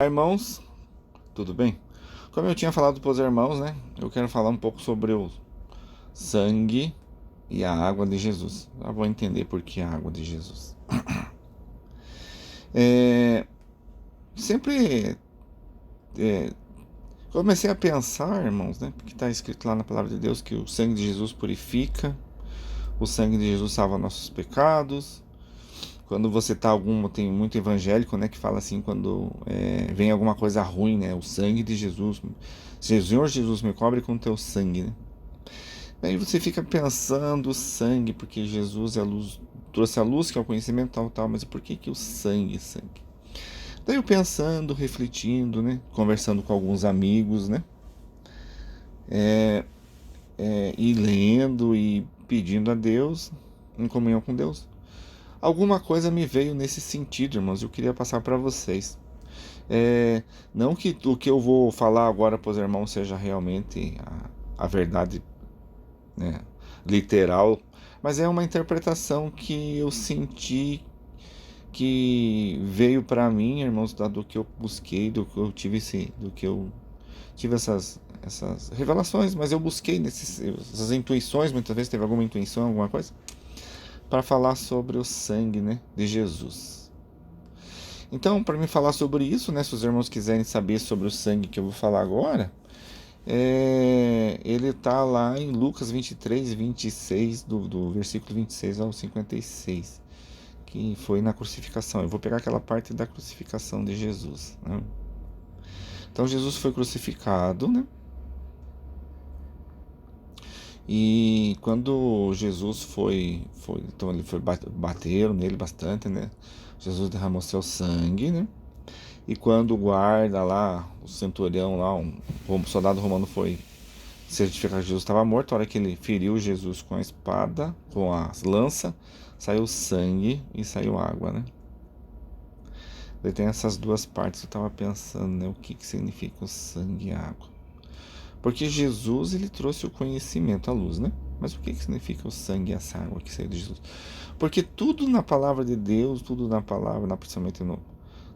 Irmãos, tudo bem? Como eu tinha falado para os irmãos, né? Eu quero falar um pouco sobre o sangue e a água de Jesus. Já vou entender por que a água de Jesus. É, sempre é, comecei a pensar, irmãos, né? Porque está escrito lá na palavra de Deus que o sangue de Jesus purifica, o sangue de Jesus salva nossos pecados. Quando você tá tem muito evangélico, né, que fala assim quando vem alguma coisa ruim, né? O sangue de Jesus, Senhor Jesus, me cobre com teu sangue, né? Aí você fica pensando o sangue, porque Jesus é a luz, trouxe a luz, que é o conhecimento, tal, tal, mas por que o sangue, sangue? Daí eu pensando, refletindo, né? Conversando com alguns amigos, né? E lendo e pedindo a Deus, em comunhão com Deus. Alguma coisa me veio nesse sentido, irmãos, eu queria passar para vocês. Não que o que eu vou falar agora para os irmãos seja realmente a verdade, né, literal, mas é uma interpretação que eu senti que veio para mim, irmãos, do que eu busquei, do que eu tive essas revelações, mas eu busquei essas intuições, muitas vezes teve alguma intuição, alguma coisa, para falar sobre o sangue, né, de Jesus. Então, para me falar sobre isso, né, se os irmãos quiserem saber sobre o sangue que eu vou falar agora, ele está lá em Lucas 23, 26, do versículo 26 ao 56, que foi na crucificação. Eu vou pegar aquela parte da crucificação de Jesus, né? Então, Jesus foi crucificado, né? E quando Jesus então ele foi bateram nele bastante, né? Jesus derramou seu sangue, né? E quando o guarda lá, o centurião lá, um soldado romano foi certificar que Jesus estava morto, a hora que ele feriu Jesus com a espada, com a lança, saiu sangue e saiu água, né? Daí tem essas duas partes que eu estava pensando, né? O que significa o sangue e a água? Porque Jesus, ele trouxe o conhecimento, a luz, né? Mas o que significa o sangue e essa água que saiu de Jesus? Porque tudo na palavra de Deus, tudo na palavra, principalmente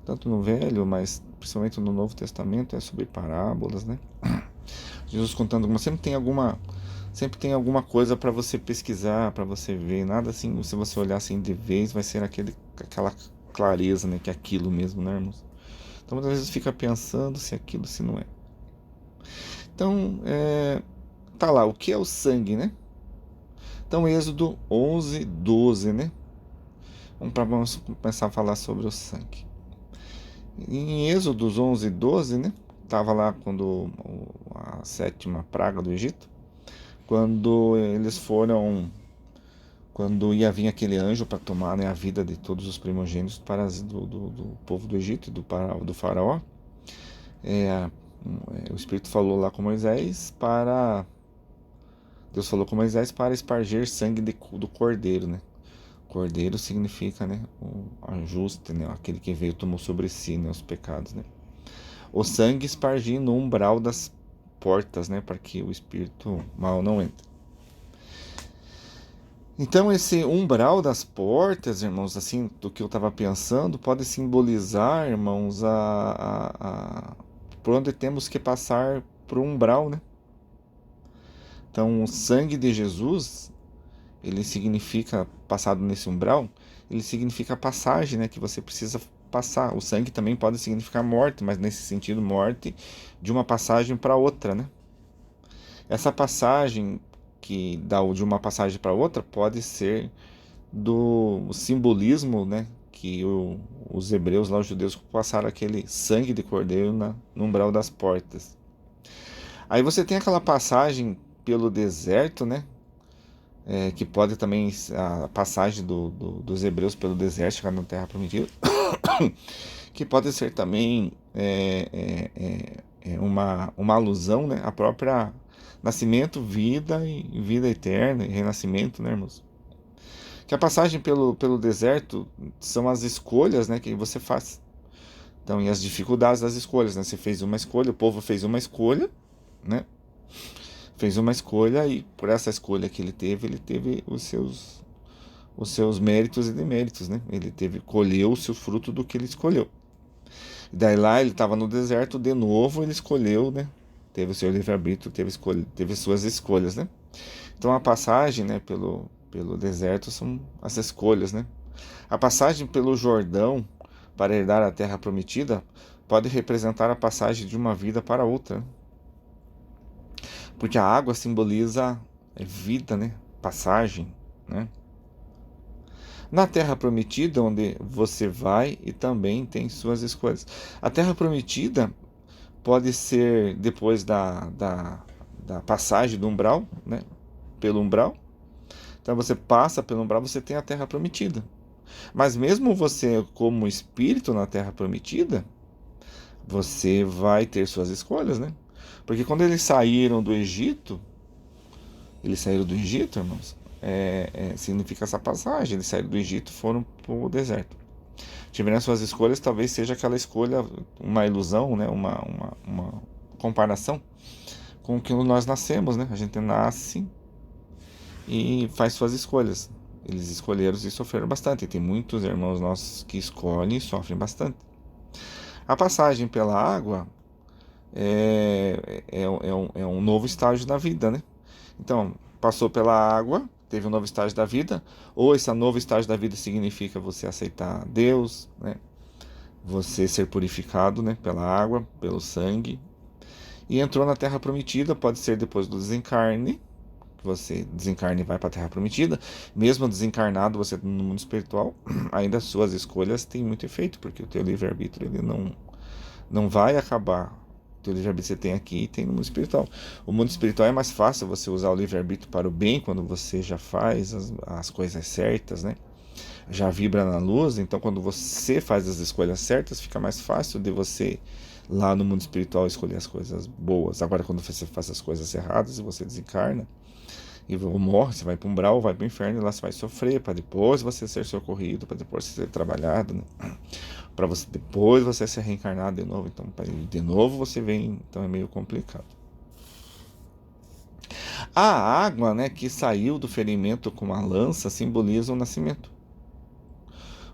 tanto no Velho, mas principalmente no Novo Testamento, é sobre parábolas, né? Jesus contando alguma, sempre tem alguma coisa para você pesquisar, para você ver, nada assim, se você olhar assim de vez, vai ser aquela clareza, né, que é aquilo mesmo, né, irmãos? Então muitas vezes fica pensando se é aquilo, se não é. Então, tá lá, o que é o sangue, né? Então, Êxodo 11, 12, né? Vamos começar a falar sobre o sangue. Em Êxodo 11, 12, né? Tava lá quando a sétima praga do Egito, quando eles foram, quando ia vir aquele anjo para tomar, né, a vida de todos os primogênitos do povo do Egito, do faraó, é, o Espírito falou lá com Moisés para Deus falou com Moisés para espargir sangue do cordeiro, né? Cordeiro significa, né, o ajuste, né, aquele que veio tomou sobre si, né, os pecados, né? O sangue espargir no umbral das portas, né, para que o espírito mal não entre. Então esse umbral das portas, irmãos, assim, do que eu estava pensando, pode simbolizar, irmãos, por onde temos que passar pro umbral, né? Então o sangue de Jesus, ele significa, passado nesse umbral, ele significa passagem, né? Que você precisa passar. O sangue também pode significar morte, mas nesse sentido, morte de uma passagem para outra, né? Essa passagem que dá de uma passagem para outra pode ser do simbolismo, né? Que os hebreus lá, os judeus, passaram aquele sangue de cordeiro no umbral das portas. Aí você tem aquela passagem pelo deserto, né? Que pode também a passagem dos hebreus pelo deserto, chegar na Terra Prometida, que pode ser também uma alusão, né, à própria nascimento, vida e vida eterna e renascimento, né, irmãos? Que a passagem pelo deserto são as escolhas, né, que você faz. Então, e as dificuldades das escolhas, né? Você fez uma escolha, o povo fez uma escolha, né? Fez uma escolha e por essa escolha que ele teve os seus méritos e deméritos, né? Ele colheu o seu fruto do que ele escolheu. E daí lá ele estava no deserto, de novo ele escolheu, né? Teve o seu livre-arbítrio, teve suas escolhas, né? Então a passagem, né, pelo deserto são as escolhas, né? A passagem pelo Jordão para herdar a terra prometida pode representar a passagem de uma vida para outra, né? Porque a água simboliza vida, né? Passagem, né? Na terra prometida, onde você vai e também tem suas escolhas. A terra prometida pode ser depois da passagem do umbral, né? Pelo umbral. Então você passa pelo umbral, você tem a terra prometida. Mas mesmo você como espírito na terra prometida, você vai ter suas escolhas, né? Porque quando eles saíram do Egito, irmãos, significa essa passagem, eles saíram do Egito e foram para o deserto. Tiveram suas escolhas, talvez seja aquela escolha, uma ilusão, né? Uma comparação com o que nós nascemos, né? A gente nasce e faz suas escolhas. Eles escolheram e sofreram bastante. E tem muitos irmãos nossos que escolhem e sofrem bastante. A passagem pela água é um novo estágio na vida, né? Então, passou pela água, teve um novo estágio da vida, ou esse novo estágio da vida significa você aceitar Deus, né? Você ser purificado, né? Pela água, pelo sangue. E entrou na Terra Prometida, pode ser depois do desencarne, você desencarna e vai para a Terra Prometida, mesmo desencarnado, você no mundo espiritual, ainda as suas escolhas têm muito efeito, porque o teu livre-arbítrio ele não vai acabar. O teu livre-arbítrio você tem aqui e tem no mundo espiritual. O mundo espiritual é mais fácil você usar o livre-arbítrio para o bem, quando você já faz as coisas certas, né? Já vibra na luz, então quando você faz as escolhas certas, fica mais fácil de você lá no mundo espiritual escolher as coisas boas. Agora quando você faz as coisas erradas e você desencarna, e morre, você vai para um umbral, vai para o inferno, e lá você vai sofrer, para depois você ser socorrido, para depois você ser trabalhado, né? Para você depois você ser reencarnado de novo. Então, de novo você vem, então é meio complicado. A água, né, que saiu do ferimento com a lança simboliza o nascimento.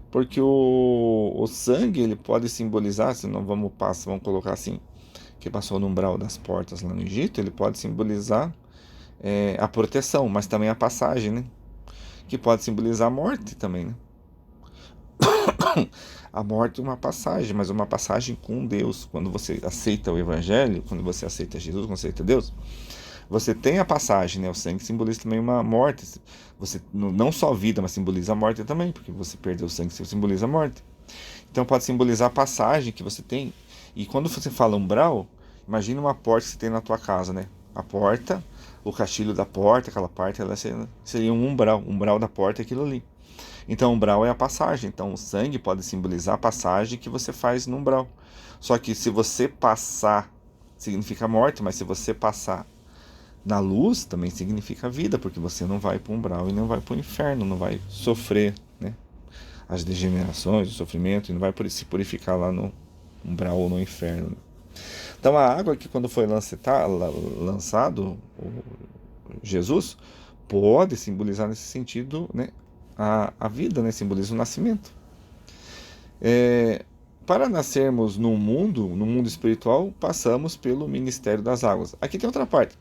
Porque o sangue ele pode simbolizar, se não vamos colocar assim, que passou no umbral das portas lá no Egito, ele pode simbolizar a proteção, mas também a passagem, né? Que pode simbolizar a morte também, né? A morte é uma passagem, mas uma passagem com Deus. Quando você aceita o Evangelho, quando você aceita Jesus, quando você aceita Deus, você tem a passagem, né? O sangue simboliza também uma morte. Você não só vida, mas simboliza a morte também, porque você perdeu o sangue, você simboliza a morte. Então pode simbolizar a passagem que você tem. E quando você fala umbral, imagina uma porta que você tem na tua casa, né? A porta, o castilho da porta, aquela parte, ela seria um umbral. O umbral da porta é aquilo ali. Então, umbral é a passagem. Então, o sangue pode simbolizar a passagem que você faz no umbral. Só que se você passar, significa morte, mas se você passar na luz, também significa vida, porque você não vai para o umbral e não vai para o inferno, não vai sofrer, né, as degenerações, o sofrimento, e não vai se purificar lá no umbral ou no inferno. Então, a água que quando foi lançado Jesus, pode simbolizar nesse sentido, né, a vida, né, simboliza o nascimento. Para nascermos no mundo espiritual, passamos pelo ministério das águas. Aqui tem outra parte.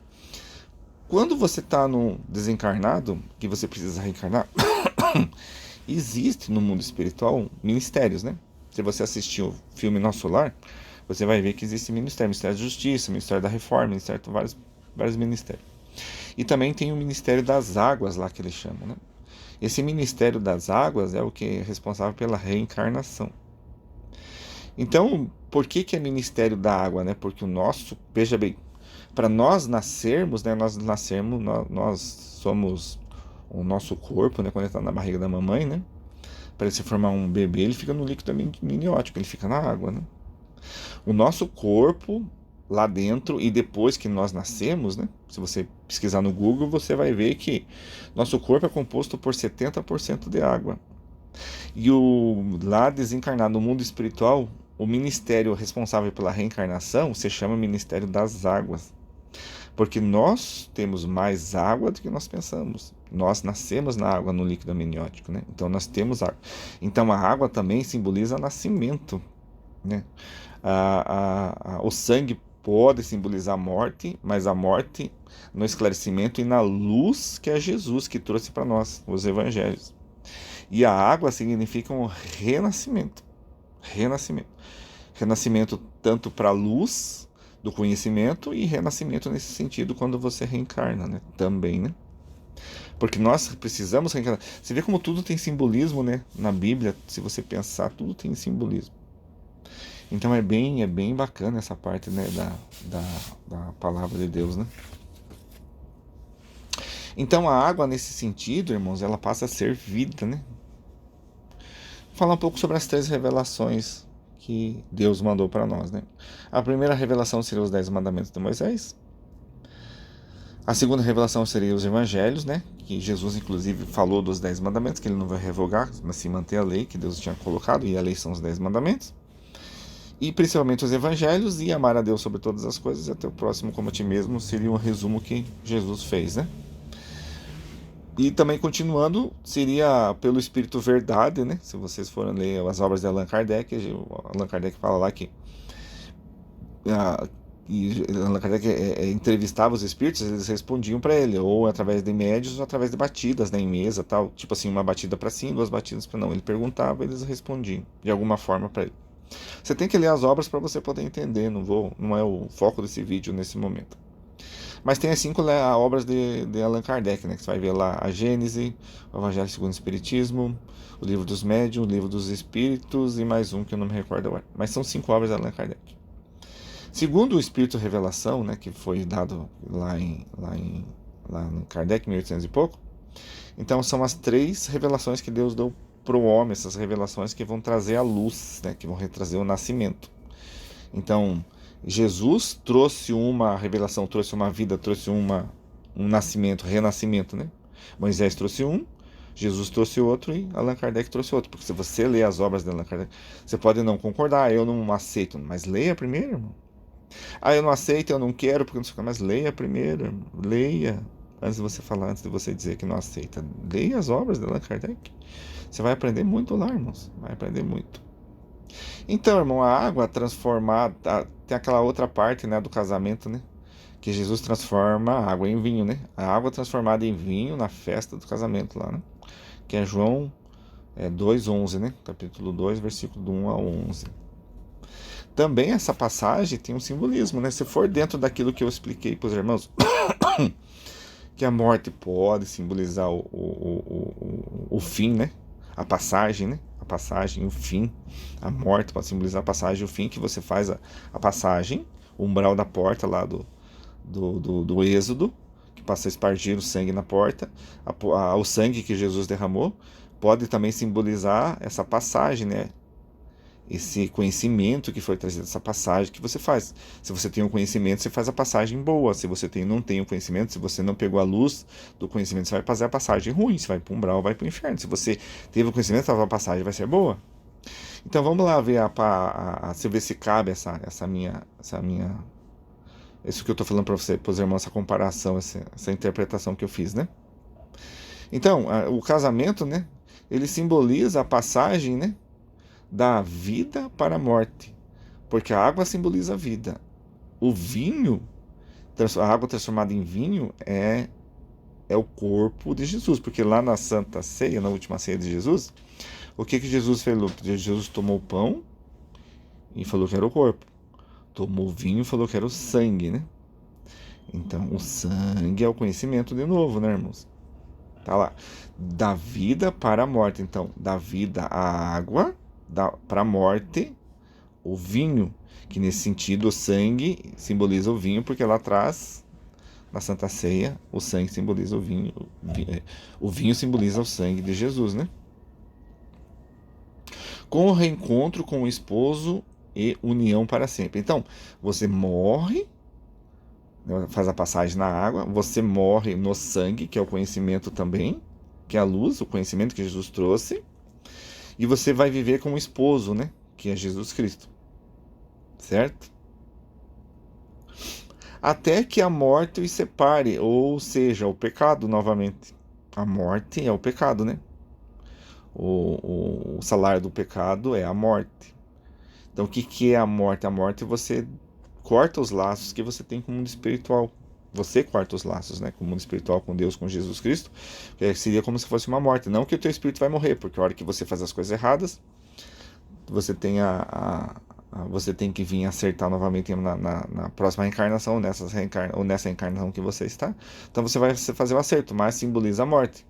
Quando você está no desencarnado, que você precisa reencarnar, existe no mundo espiritual ministérios, né? Se você assistir o filme Nosso Lar, você vai ver que existe Ministério da Justiça, Ministério da Reforma, Ministério de vários ministérios. E também tem o Ministério das Águas lá que eles chamam, né? Esse Ministério das Águas é o que é responsável pela reencarnação. Então, por que é Ministério da Água, né? Porque veja bem, para nós nascermos, né? Nós somos o nosso corpo, né? Quando ele está na barriga da mamãe, né? Para ele se formar um bebê, ele fica no líquido amniótico, ele fica na água, né? O nosso corpo lá dentro, e depois que nós nascemos, né? Se você pesquisar no Google, você vai ver que nosso corpo é composto por 70% de água. E lá desencarnado no mundo espiritual, o ministério responsável pela reencarnação se chama Ministério das Águas. Porque nós temos mais água do que nós pensamos. Nós nascemos na água, no líquido amniótico, né? Então nós temos água. Então a água também simboliza nascimento. né? O sangue pode simbolizar a morte, mas a morte no esclarecimento e na luz que é Jesus que trouxe para nós, os evangelhos. E a água significa um renascimento. Renascimento. Renascimento tanto para a luz do conhecimento e renascimento nesse sentido quando você reencarna, né? Também, né? Porque nós precisamos reencarnar. Você vê como tudo tem simbolismo, né? Na Bíblia, se você pensar, tudo tem simbolismo. Então é bem bacana essa parte, né, da palavra de Deus, né? Então a água nesse sentido, irmãos, ela passa a ser vida, né? Vou falar um pouco sobre as 3 revelações que Deus mandou para nós, né? A primeira revelação seria os 10 mandamentos de Moisés. A segunda revelação seria os evangelhos, né? Que Jesus, inclusive, falou dos 10 mandamentos, que ele não vai revogar, mas se manter a lei que Deus tinha colocado, e a lei são os 10 mandamentos. E principalmente os evangelhos, e amar a Deus sobre todas as coisas, e até o próximo como a ti mesmo, seria um resumo que Jesus fez, né? E também continuando, seria pelo Espírito Verdade, né? Se vocês forem ler as obras de Allan Kardec, Allan Kardec fala lá que e Allan Kardec entrevistava os espíritos, eles respondiam para ele, ou através de médios, ou através de batidas, né, em mesa, tal, tipo assim, uma batida para sim, 2 batidas para não. Ele perguntava, eles respondiam de alguma forma para ele. Você tem que ler as obras para você poder entender, não é o foco desse vídeo nesse momento. Mas tem as 5 obras de Allan Kardec, né, que você vai ver lá a Gênese, o Evangelho segundo o Espiritismo, o Livro dos Médiuns, o Livro dos Espíritos e mais um que eu não me recordo agora. Mas são 5 obras de Allan Kardec. Segundo o Espírito Revelação, né, que foi dado lá no Kardec, 1800 e pouco, então são as 3 revelações que Deus deu para o homem, essas revelações que vão trazer a luz, né, que vão retrazer o nascimento. Então, Jesus trouxe uma revelação, trouxe uma vida, trouxe um nascimento, renascimento, né? Moisés trouxe um, Jesus trouxe outro e Allan Kardec trouxe outro. Porque se você ler as obras de Allan Kardec, você pode não concordar, eu não aceito, mas leia primeiro, irmão. Eu não aceito, eu não quero, porque não sei o que, mas leia primeiro, irmão. Leia. Antes de você falar, antes de você dizer que não aceita. Leia as obras de Allan Kardec. Você vai aprender muito lá, irmãos. Vai aprender muito. Então, irmão, a água transformada, tem aquela outra parte, né, do casamento, né, que Jesus transforma a água em vinho, né, a água transformada em vinho na festa do casamento lá, né, que é João 2:11, né, capítulo 2, versículo do 1 a 11. Também essa passagem tem um simbolismo, né, se for dentro daquilo que eu expliquei para os irmãos, que a morte pode simbolizar o fim, né, a passagem, né, a passagem, o fim, a morte pode simbolizar a passagem, o fim, que você faz a passagem, o umbral da porta lá do Êxodo, que passa a espargir o sangue na porta, o sangue que Jesus derramou, pode também simbolizar essa passagem, né? Esse conhecimento que foi trazido, essa passagem que você faz. Se você tem um conhecimento, você faz a passagem boa. Se você não tem o conhecimento, se você não pegou a luz do conhecimento, você vai fazer a passagem ruim. Você vai para o umbral, vai para o inferno. Se você teve o conhecimento, a passagem vai ser boa. Então vamos lá ver se ver se cabe essa minha isso que eu estou falando para você, para os irmãos, essa comparação, essa interpretação que eu fiz, né? Então, o casamento, né? Ele simboliza a passagem, né, da vida para a morte, porque a água simboliza a vida. O vinho, a água transformada em vinho é o corpo de Jesus, porque lá na Santa Ceia, na última ceia de Jesus, o que Jesus fez? Jesus tomou o pão e falou que era o corpo, tomou o vinho e falou que era o sangue, né? Então, o sangue é o conhecimento de novo, né, irmãos? Tá lá, da vida para a morte. Então, da vida a água, para a morte o vinho, que nesse sentido o sangue simboliza o vinho, porque lá atrás, na Santa Ceia, o sangue simboliza o vinho, o vinho simboliza o sangue de Jesus, né? Com o reencontro com o esposo e união para sempre. Então, você morre, faz a passagem na água, você morre no sangue, que é o conhecimento também, que é a luz, o conhecimento que Jesus trouxe, e você vai viver com o esposo, né? Que é Jesus Cristo. Certo? Até que a morte os separe, ou seja, o pecado novamente. A morte é o pecado, né? O salário do pecado é a morte. Então, o que que é a morte? A morte você corta os laços que você tem com o mundo espiritual. Você corta os laços, né, com o mundo espiritual, com Deus, com Jesus Cristo, que seria como se fosse uma morte. Não que o teu espírito vai morrer, porque a hora que você faz as coisas erradas, você tem você tem que vir acertar novamente na próxima reencarnação, ou nessa reencarnação que você está. Então você vai fazer o acerto, mas simboliza a morte.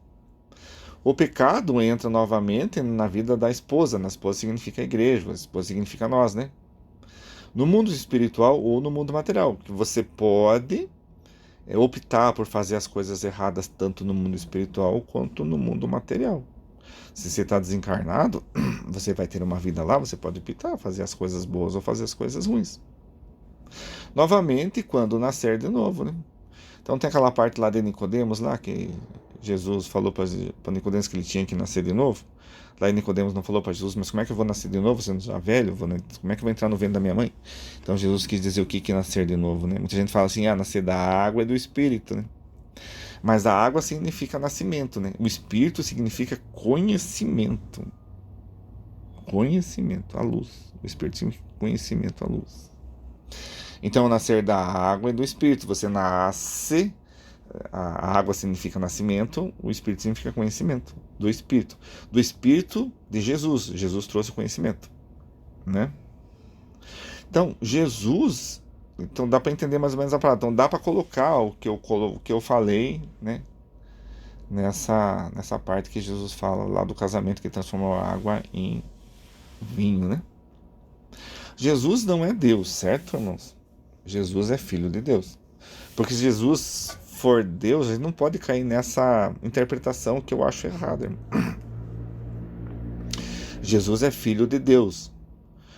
O pecado entra novamente na vida da esposa. Na esposa significa a igreja, a esposa significa nós, né? No mundo espiritual ou no mundo material, que você pode optar por fazer as coisas erradas tanto no mundo espiritual quanto no mundo material. Se você está desencarnado, você vai ter uma vida lá, você pode optar fazer as coisas boas ou fazer as coisas ruins. Novamente, quando nascer de novo, né? Então tem aquela parte lá de Nicodemos, lá que Jesus falou para Nicodemos que ele tinha que nascer de novo. Lá em Nicodemos não falou para Jesus, mas como é que eu vou nascer de novo, sendo já velho? Como é que eu vou entrar no ventre da minha mãe? Então Jesus quis dizer o que é nascer de novo, né? Muita gente fala assim, nascer da água e do Espírito, né? Mas a água significa nascimento, né? O Espírito significa conhecimento. Conhecimento, a luz. O Espírito significa conhecimento, a luz. Então, nascer da água e do Espírito. Você nasce, a água significa nascimento, o Espírito significa conhecimento do Espírito. Do Espírito de Jesus. Jesus trouxe o conhecimento, né? Então, Jesus... Então, dá para entender mais ou menos a palavra. Então, dá para colocar o que eu falei, né? Nessa parte que Jesus fala lá do casamento que transformou a água em vinho, né? Jesus não é Deus, certo, irmãos? Jesus é filho de Deus. Porque se Jesus for Deus, a gente não pode cair nessa interpretação que eu acho errada, irmão. Jesus é filho de Deus.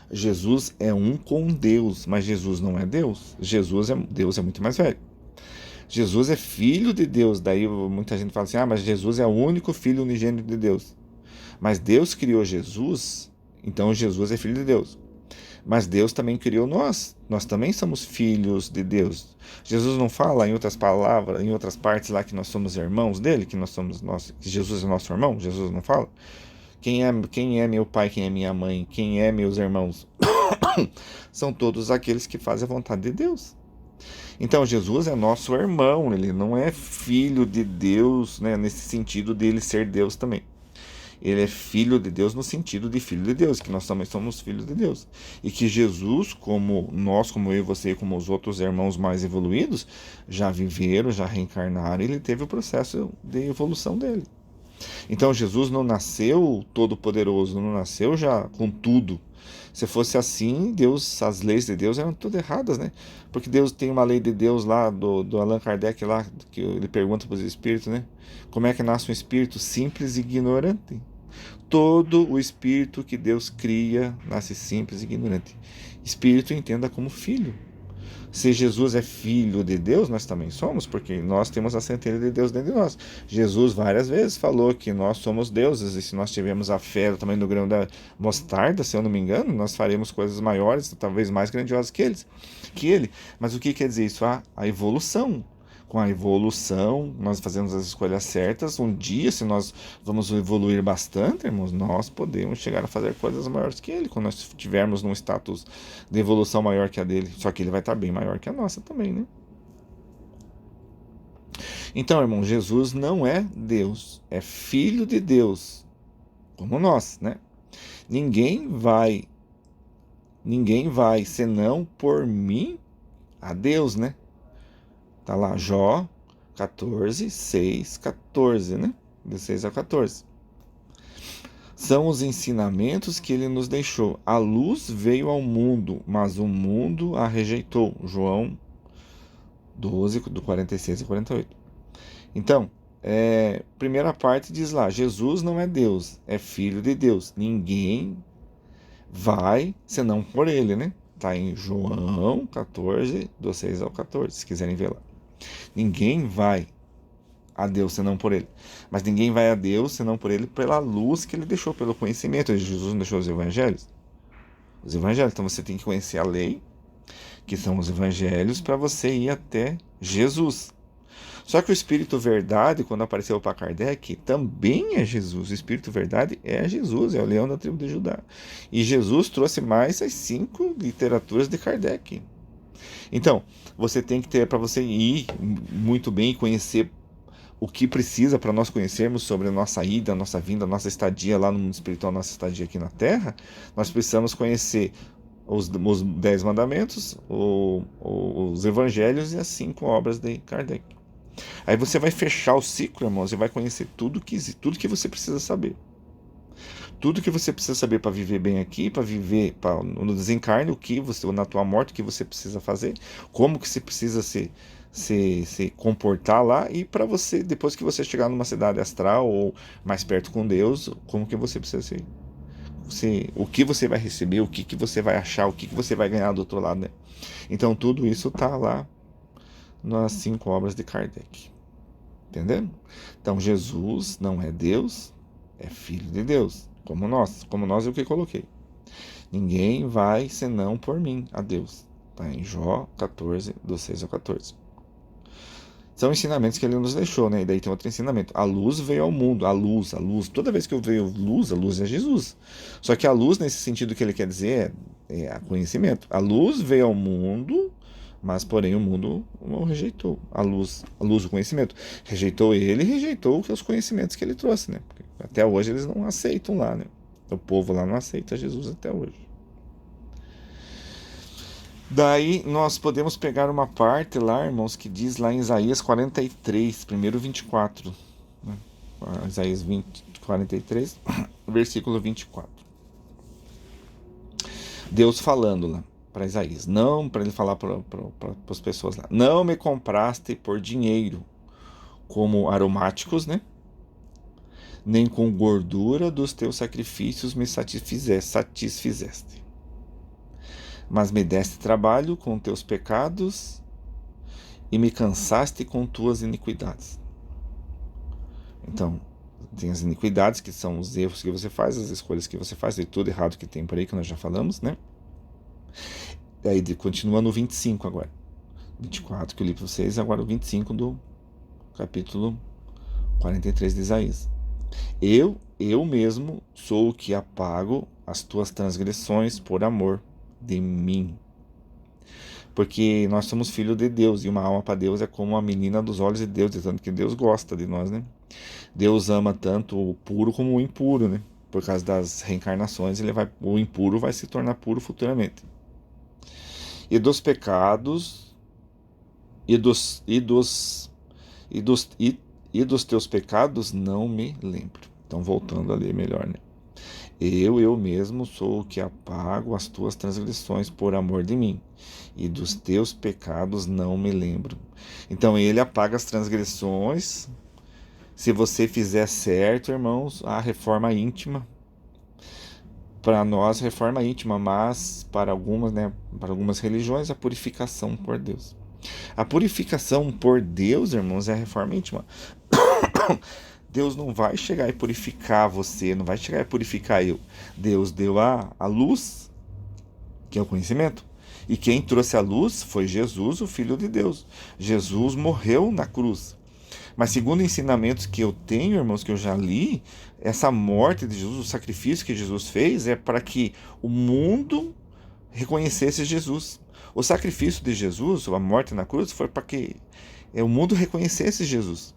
Jesus é um com Deus, mas Jesus não é Deus. Deus é muito mais velho. Jesus é filho de Deus. Daí muita gente fala assim, mas Jesus é o único filho unigênito de Deus. Mas Deus criou Jesus, então Jesus é filho de Deus. Mas Deus também criou nós. Nós também somos filhos de Deus. Jesus não fala em outras palavras, em outras partes lá que nós somos irmãos dele, que Jesus é nosso irmão? Jesus não fala? Quem é meu pai, quem é minha mãe, quem é meus irmãos? São todos aqueles que fazem a vontade de Deus. Então Jesus é nosso irmão, ele não é filho de Deus, né, nesse sentido de ele ser Deus também. Ele é filho de Deus no sentido de filho de Deus, que nós também somos filhos de Deus. E que Jesus, como nós, como eu e você, como os outros irmãos mais evoluídos, já viveram, já reencarnaram, e ele teve o processo de evolução dele. Então Jesus não nasceu todo-poderoso, não nasceu já com tudo. Se fosse assim, as leis de Deus eram tudo erradas, né? Porque Deus tem uma lei de Deus lá, do Allan Kardec lá, que ele pergunta para os espíritos, né? Como é que nasce um espírito simples e ignorante? Todo o espírito que Deus cria nasce simples e ignorante. Espírito entenda como filho. Se Jesus é filho de Deus, nós também somos, porque nós temos a centelha de Deus dentro de nós. Jesus várias vezes falou que nós somos deuses, e se nós tivermos a fé do tamanho do grão da mostarda, se eu não me engano, nós faremos coisas maiores, talvez mais grandiosas que ele. Mas o que quer dizer isso? A evolução. Com a evolução, nós fazemos as escolhas certas. Um dia, se nós vamos evoluir bastante, irmãos, nós podemos chegar a fazer coisas maiores que ele, quando nós estivermos num status de evolução maior que a dele. Só que ele vai estar bem maior que a nossa também, né? Então, irmão, Jesus não é Deus, é filho de Deus, como nós, né? Ninguém vai senão por mim a Deus, né? Tá lá, Jó 14, 6, 14, né? De 6 a 14. São os ensinamentos que ele nos deixou. A luz veio ao mundo, mas o mundo a rejeitou. João 12, do 46 e 48. Então, primeira parte diz lá, Jesus não é Deus, é filho de Deus. Ninguém vai senão por ele, né? Tá em João 14, do 6 ao 14, se quiserem ver lá. Ninguém vai a Deus senão por ele. Mas ninguém vai a Deus senão por ele pela luz que ele deixou, pelo conhecimento. Jesus não deixou os evangelhos? Os evangelhos. Então você tem que conhecer a lei, que são os evangelhos, para você ir até Jesus. Só que o Espírito Verdade, quando apareceu para Kardec, também é Jesus. O Espírito Verdade é Jesus, é o leão da tribo de Judá. E Jesus trouxe mais as 5 literaturas de Kardec. Então, você tem que ter, para você ir muito bem e conhecer o que precisa para nós conhecermos sobre a nossa ida, a nossa vinda, a nossa estadia lá no mundo espiritual, a nossa estadia aqui na Terra, nós precisamos conhecer os 10 mandamentos, os evangelhos e as 5 obras de Kardec. Aí você vai fechar o ciclo, irmãos, e vai conhecer tudo que você precisa saber. Tudo que você precisa saber para viver bem aqui, para viver no desencarne, o que você, na tua morte, o que você precisa fazer, como que você precisa se comportar lá, e para você, depois que você chegar numa cidade astral ou mais perto com Deus, como que você precisa ser. O que você vai receber, o que você vai achar, o que você vai ganhar do outro lado, né? Então tudo isso tá lá nas 5 obras de Kardec. Entendendo? Então Jesus não é Deus, é Filho de Deus, como nós é o que coloquei. Ninguém vai senão por mim a Deus. Está em Jó 14, do 6 ao 14. São ensinamentos que ele nos deixou, né? E daí tem outro ensinamento. A luz veio ao mundo, a luz. Toda vez que eu vejo luz, a luz é Jesus. Só que a luz, nesse sentido que ele quer dizer, é conhecimento. A luz veio ao mundo, mas porém o mundo o rejeitou. A luz, o conhecimento. Rejeitou ele e rejeitou os conhecimentos que ele trouxe, né? Porque até hoje eles não aceitam lá, né? O povo lá não aceita Jesus até hoje. Daí nós podemos pegar uma parte lá, irmãos, que diz lá em Isaías 43, primeiro 24. Né? Isaías 43, versículo 24. Deus falando lá para Isaías, não para ele falar para as pessoas lá, não me compraste por dinheiro, como aromáticos, né? Nem com gordura dos teus sacrifícios me satisfizeste. Mas me deste trabalho com teus pecados e me cansaste com tuas iniquidades. Então, tem as iniquidades, que são os erros que você faz, as escolhas que você faz, e tudo errado que tem por aí, que nós já falamos, né? E aí continua no 25 agora. 24 que eu li para vocês, agora o 25 do capítulo 43 de Isaías. Eu mesmo sou o que apago as tuas transgressões por amor de mim. Porque nós somos filhos de Deus, e uma alma para Deus é como uma menina dos olhos de Deus, de tanto que Deus gosta de nós, né? Deus ama tanto o puro como o impuro, né? Por causa das reencarnações, o impuro vai se tornar puro futuramente. E dos pecados e dos teus pecados não me lembro. Então, voltando a ler melhor, né? Eu mesmo sou o que apago as tuas transgressões por amor de mim, e dos teus pecados não me lembro. Então ele apaga as transgressões. Se você fizer certo, irmãos, a reforma íntima. Para nós, reforma íntima, mas para algumas, né, para algumas religiões, a purificação por Deus. A purificação por Deus, irmãos, é a reforma íntima. Deus não vai chegar e purificar você, não vai chegar e purificar eu. Deus deu a luz, que é o conhecimento. E quem trouxe a luz foi Jesus, o Filho de Deus. Jesus morreu na cruz. Mas segundo ensinamentos que eu tenho, irmãos, que eu já li, essa morte de Jesus, o sacrifício que Jesus fez, é para que o mundo reconhecesse Jesus. O sacrifício de Jesus, a morte na cruz, foi para que o mundo reconhecesse Jesus.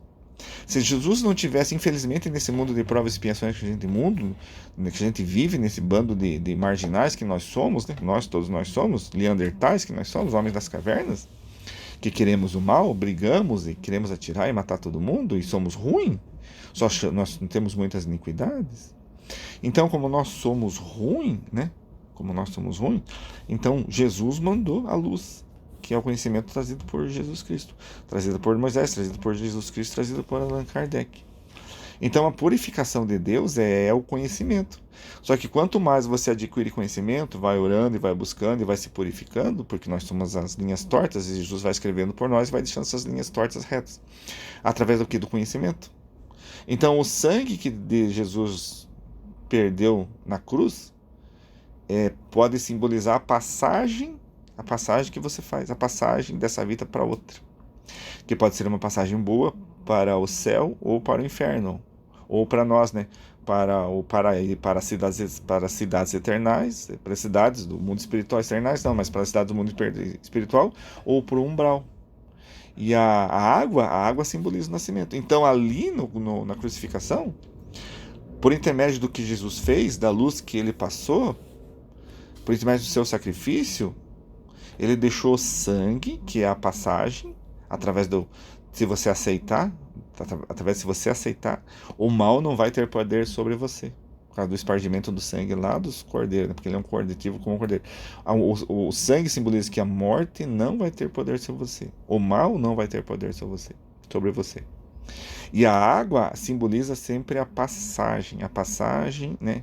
Se Jesus não tivesse, infelizmente, nesse mundo de provas e expiações que a gente vive, nesse bando de marginais que nós somos, né? Todos nós somos, Neandertais que nós somos, homens das cavernas, que queremos o mal, brigamos e queremos atirar e matar todo mundo, e somos ruins, nós temos muitas iniquidades. Então, como nós somos ruins, né? Então Jesus mandou a luz, que é o conhecimento trazido por Jesus Cristo, trazido por Moisés, trazido por Jesus Cristo, trazido por Allan Kardec. Então a purificação de Deus é o conhecimento. Só que quanto mais você adquire conhecimento, vai orando e vai buscando e vai se purificando, porque nós somos as linhas tortas, e Jesus vai escrevendo por nós e vai deixando essas linhas tortas retas. Através do que? Do conhecimento. Então o sangue que de Jesus perdeu na cruz pode simbolizar a passagem que você faz, a passagem dessa vida para outra. que pode ser uma passagem boa para o céu ou para o inferno, ou para nós, né? Para cidades eternais, para cidades do mundo espiritual eternais, não, mas para cidades do mundo espiritual, ou para o umbral. E a água simboliza o nascimento. Então, ali na crucificação, por intermédio do que Jesus fez, da luz que ele passou, por intermédio do seu sacrifício, ele deixou sangue, que é a passagem, através do. Se você aceitar, através se você aceitar, o mal não vai ter poder sobre você. Por causa do espargimento do sangue lá dos cordeiros, né? Porque ele é um cordetivo como um cordeiro. O sangue simboliza que a morte não vai ter poder sobre você. O mal não vai ter poder sobre você. E a água simboliza sempre a passagem, né?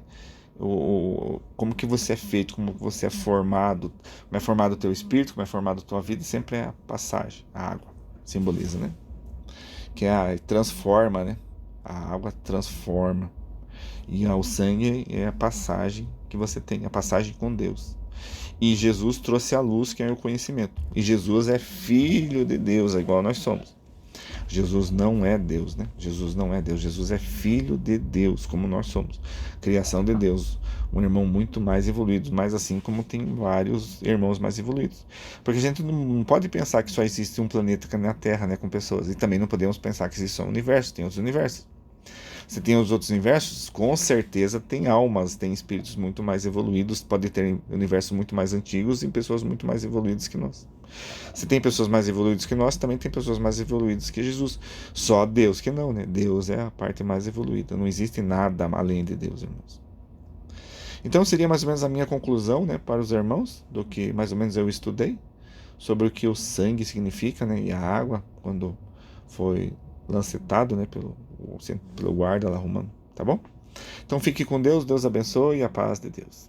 Como que você é feito, como você é formado, como é formado o teu espírito, como é formado a tua vida, sempre é a passagem, a água simboliza, né? Que transforma, né? A água transforma. E o sangue é a passagem que você tem, a passagem com Deus. E Jesus trouxe a luz, que é o conhecimento. E Jesus é filho de Deus, é igual nós somos. Jesus não é Deus, né? Jesus não é Deus. Jesus é filho de Deus, como nós somos. Criação de Deus. Um irmão muito mais evoluído, mas assim como tem vários irmãos mais evoluídos. Porque a gente não pode pensar que só existe um planeta na Terra, né, com pessoas. E também não podemos pensar que existe só um universo, tem outros universos. Se tem os outros universos, com certeza tem almas, tem espíritos muito mais evoluídos, pode ter universos muito mais antigos e pessoas muito mais evoluídas que nós. Se tem pessoas mais evoluídas que nós, também tem pessoas mais evoluídas que Jesus. Só Deus que não, né? Deus é a parte mais evoluída. Não existe nada além de Deus, irmãos. Então seria mais ou menos a minha conclusão, né, para os irmãos, do que mais ou menos eu estudei, sobre o que o sangue significa, né, e a água, quando foi lancetado, né, pelo guarda lá romano, tá bom? Então fique com Deus, Deus abençoe e a paz de Deus.